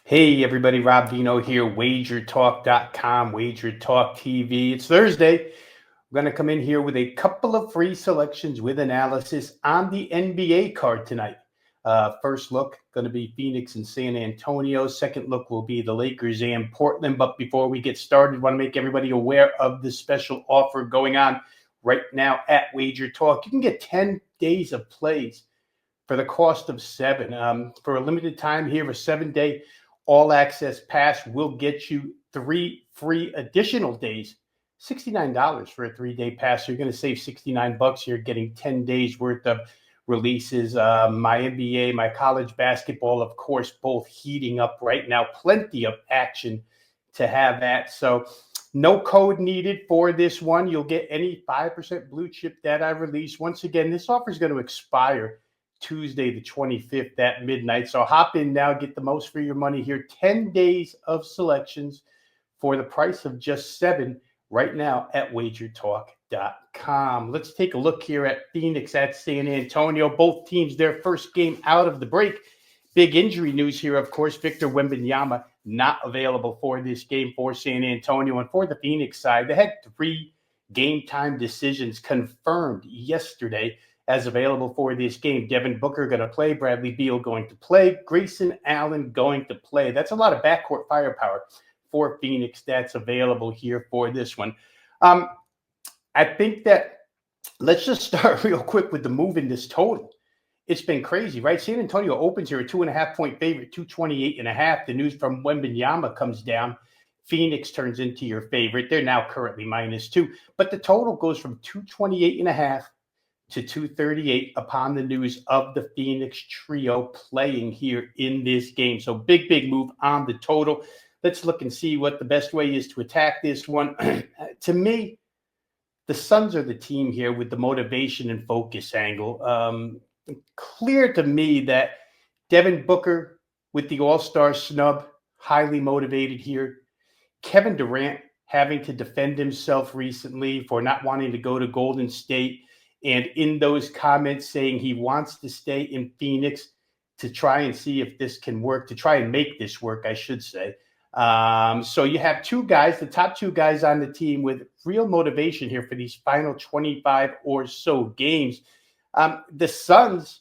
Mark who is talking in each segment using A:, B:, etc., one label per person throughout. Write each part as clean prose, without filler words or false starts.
A: Hey everybody, Rob Veno here, WagerTalk.com, WagerTalk TV. It's Thursday. We're going to come in here with a couple of free selections with analysis on the NBA card tonight. First look, going to be Phoenix and San Antonio. Second look will be the Lakers and Portland. But before we get started, I want to make everybody aware of the special offer going on right now at WagerTalk. You can get 10 days of plays for the cost of 7. For a limited time here, a 7-day all-access pass will get you 3 free additional days. $69 for a 3-day pass. So you're going to save $69. You're getting 10 days worth of releases. My NBA, my college basketball, of course, both heating up right now. Plenty of action to have that. So no code needed for this one. You'll get any 5% blue chip that I release. Once again, this offer is going to expire Tuesday the 25th at midnight. So hop in now, get the most for your money here. 10 days of selections for the price of just 7 right now at WagerTalk.com. Let's take a look here at Phoenix at San Antonio. Both teams, their first game out of the break. Big injury news here, of course. Victor Wembanyama not available for this game for San Antonio. And for the Phoenix side, they had 3 game time decisions confirmed yesterday as available for this game. Devin Booker going to play, Bradley Beal going to play, Grayson Allen going to play. That's a lot of backcourt firepower for Phoenix that's available here for this one. I think that let's just start real quick with the move in this total. It's been crazy, right? San Antonio opens here a 2.5-point favorite, 228.5. The news from Wembanyama comes down. Phoenix turns into your favorite. They're now currently -2, but the total goes from 228.5 to 238 upon the news of the Phoenix trio playing here in this game. So big move on the total. Let's look and see what the best way is to attack this one. To me, the Suns are the team here with the motivation and focus angle. Clear to me that Devin Booker with the All-Star snub, highly motivated here. Kevin Durant having to defend himself recently for not wanting to go to Golden State. And in those comments saying he wants to stay in Phoenix to try and see if this can work, to try and make this work, I should say. So you have 2 guys, the top 2 guys on the team with real motivation here for these final 25 or so games. The Suns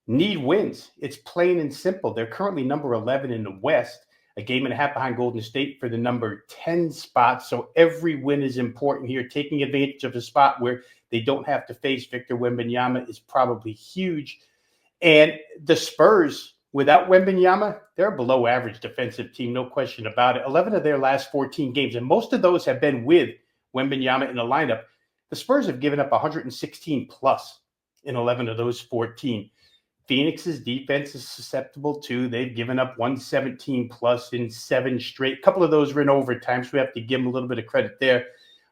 A: need wins. It's plain and simple. They're currently number 11 in the West, a game and a half behind Golden State for the number 10 spot. So every win is important here. Taking advantage of a spot where they don't have to face Victor Wembanyama is probably huge. And the Spurs, without Wembanyama, they're a below average defensive team, no question about it. 11 of their last 14 games, and most of those have been with Wembanyama in the lineup. The Spurs have given up 116 plus in 11 of those 14. Phoenix's defense is susceptible too. They've given up 117 plus in 7 straight. A couple of those were in overtime, so we have to give them a little bit of credit there.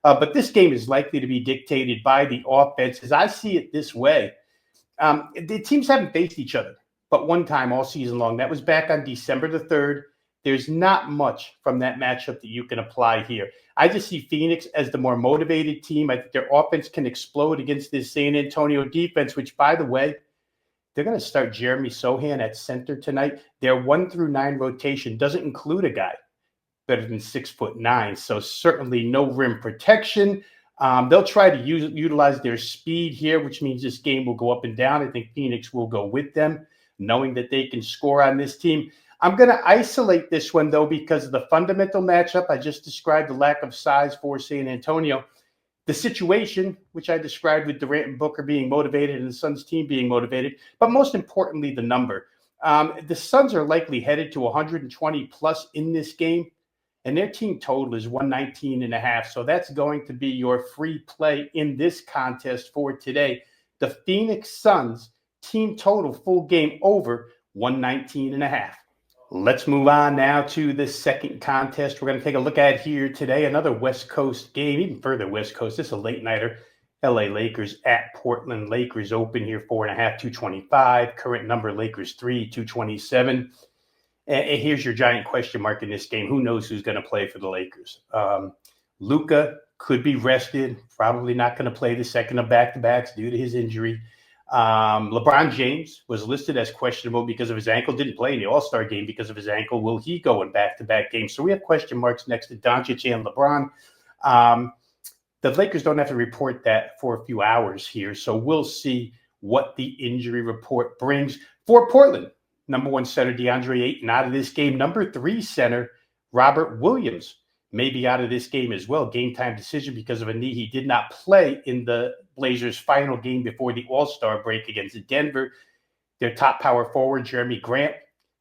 A: But this game is likely to be dictated by the offense. As I see it this way, the teams haven't faced each other but one time all season long. That was back on December the 3rd. There's not much from that matchup that you can apply here. I just see Phoenix as the more motivated team. I think their offense can explode against this San Antonio defense, which, by the way, they're going to start Jeremy Sohan at center tonight. Their 1 through 9 rotation doesn't include a guy better than 6'9", so certainly no rim protection. They'll try to utilize their speed here, which means this game will go up and down. I think Phoenix will go with them, knowing that they can score on this team. I'm going to isolate this one, though, because of the fundamental matchup. I just described the lack of size for San Antonio. The situation, which I described with Durant and Booker being motivated and the Suns team being motivated, but most importantly, the number. The Suns are likely headed to 120 plus in this game, and their team total is 119.5. So that's going to be your free play in this contest for today. The Phoenix Suns team total full game over 119.5. Let's move on now to the second contest we're going to take a look at here today. Another West Coast game, even further West Coast. This is a late nighter. LA Lakers at Portland. Lakers open here 4.5, 225. Current number Lakers 3, 227. And here's your giant question mark in this game. Who knows who's going to play for the Lakers? Luka could be rested. Probably not going to play the second of back-to-backs due to his injury. LeBron James was listed as questionable because of his ankle, didn't play in the All-Star game because of his ankle. Will he go in back-to-back games? So we have question marks next to Doncic and LeBron. The Lakers don't have to report that for a few hours here, so we'll see what the injury report brings. For Portland, number 1 center DeAndre Ayton out of this game. Number 3 center Robert Williams may be out of this game as well. Game time decision because of a knee. He did not play in the Blazers' final game before the All-Star break against Denver. Their top power forward, Jeremy Grant,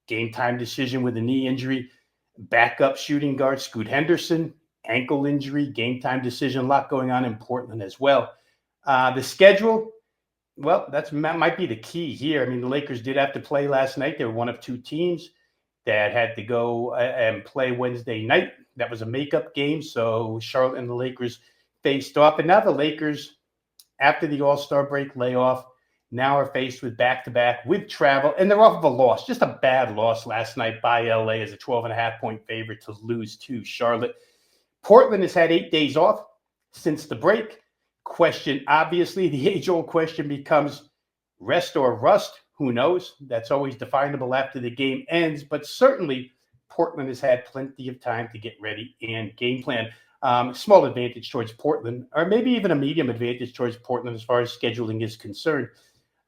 A: game time decision with a knee injury. Backup shooting guard, Scoot Henderson, ankle injury, game time decision. A lot going on in Portland as well. The schedule, well, that might be the key here. I mean, the Lakers did have to play last night. They were one of 2 teams that had to go and play Wednesday night. That was a makeup game, so Charlotte and the Lakers faced off. And now the Lakers, after the All-Star break layoff, now are faced with back-to-back with travel, and they're off of a loss, just a bad loss last night by LA as a 12.5-point favorite to lose to Charlotte. Portland has had 8 days off since the break. Question, obviously, the age-old question becomes rest or rust. Who knows? That's always definable after the game ends, but certainly Portland has had plenty of time to get ready and game plan. Small advantage towards Portland, or maybe even a medium advantage towards Portland as far as scheduling is concerned.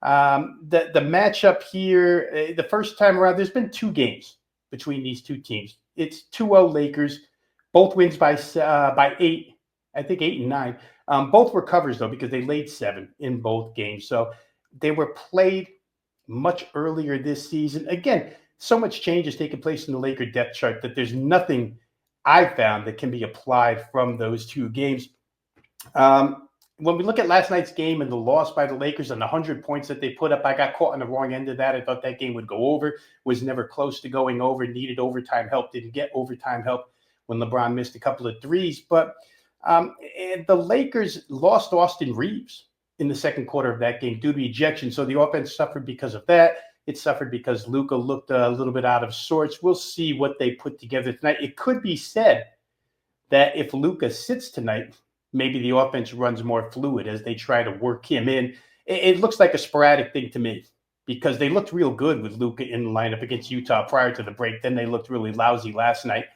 A: The matchup here, the first time around, there's been 2 games between these 2 teams. It's 2-0 Lakers, both wins by 8, I think 8 and 9. Both were covers, though, because they laid 7 in both games. So they were played much earlier this season. Again, so much change has taken place in the Laker depth chart that there's nothing I found that can be applied from those 2 games. When we look at last night's game and the loss by the Lakers and the 100 points that they put up, I got caught on the wrong end of that. I thought that game would go over, was never close to going over, needed overtime help, didn't get overtime help when LeBron missed a couple of threes. But the Lakers lost Austin Reeves in the second quarter of that game due to ejection. So the offense suffered because of that. It suffered because Luka looked a little bit out of sorts. We'll see what they put together tonight. It could be said that if Luka sits tonight, maybe the offense runs more fluid as they try to work him in. It looks like a sporadic thing to me because they looked real good with Luka in the lineup against Utah prior to the break. Then they looked really lousy last night.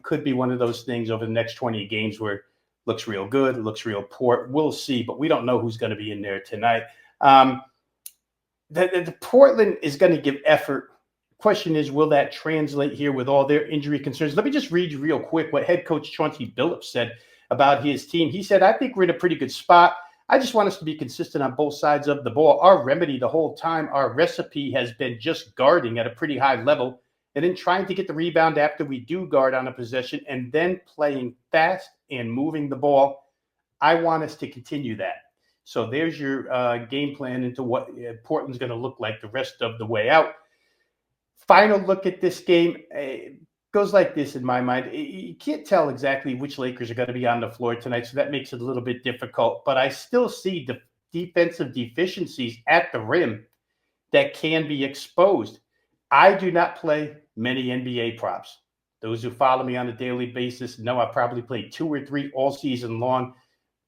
A: Could be one of those things over the next 20 games where it looks real good, looks real poor. We'll see, but we don't know who's going to be in there tonight. The Portland is going to give effort. Question is, will that translate here with all their injury concerns? Let me just read you real quick what head coach Chauncey Billups said about his team. He said, I think we're in a pretty good spot. I just want us to be consistent on both sides of the ball. Our remedy the whole time, our recipe has been just guarding at a pretty high level and then trying to get the rebound after we do guard on a possession and then playing fast and moving the ball. I want us to continue that. So there's your game plan into what Portland's going to look like the rest of the way out. Final look at this game goes like this in my mind. You can't tell exactly which Lakers are going to be on the floor tonight, so that makes it a little bit difficult. But I still see the defensive deficiencies at the rim that can be exposed. I do not play many NBA props. Those who follow me on a daily basis know I probably played 2 or 3 all season long,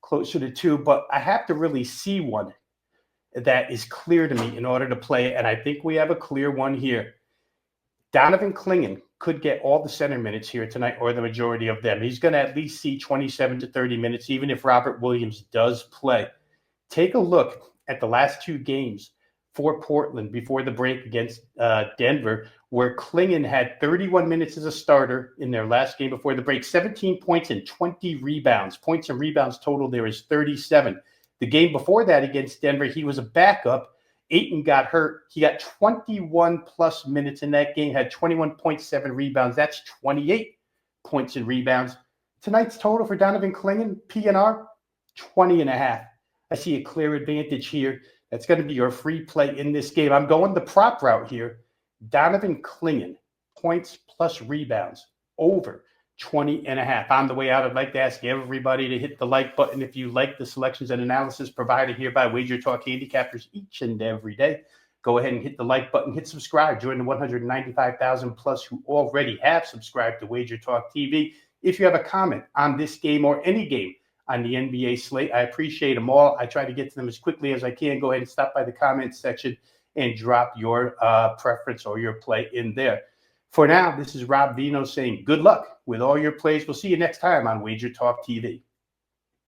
A: closer to 2, but I have to really see one that is clear to me in order to play, and I think we have a clear one here. Donovan Clingan could get all the center minutes here tonight, or the majority of them. He's going to at least see 27 to 30 minutes, even if Robert Williams does play. Take a look at the last 2 games for Portland before the break against Denver, where Clingan had 31 minutes as a starter in their last game before the break, 17 points and 20 rebounds. Points and rebounds total there is 37. The game before that against Denver, he was a backup. Ayton got hurt. He got 21-plus minutes in that game, had 21.7 rebounds. That's 28 points and rebounds. Tonight's total for Donovan Clingan, PNR, 20.5. I see a clear advantage here. That's going to be your free play in this game. I'm going the prop route here. Donovan Clingan, points plus rebounds, over 20.5. On the way out, I'd like to ask everybody to hit the like button if you like the selections and analysis provided here by WagerTalk handicappers each and every day. Go ahead and hit the like button, hit subscribe. Join the 195,000 plus who already have subscribed to WagerTalk TV. If you have a comment on this game or any game on the NBA slate. I appreciate them all. I try to get to them as quickly as I can. Go ahead and stop by the comments section and drop your preference or your play in there. For now, this is Rob Veno saying good luck with all your plays. We'll see you next time on Wager Talk TV.